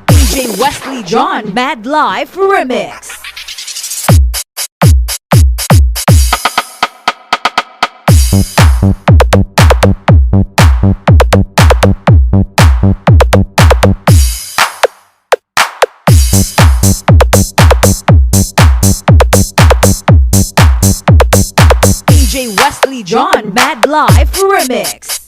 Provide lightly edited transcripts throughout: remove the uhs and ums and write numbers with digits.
DJ Wesley John Mad Life Remix. DJ Wesley John Mad Life Remix.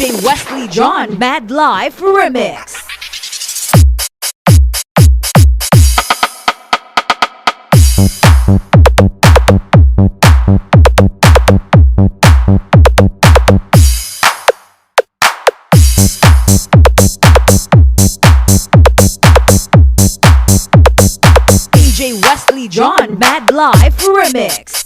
DJ Wesley John Mad Life Remix. DJ Wesley John Mad Life Remix.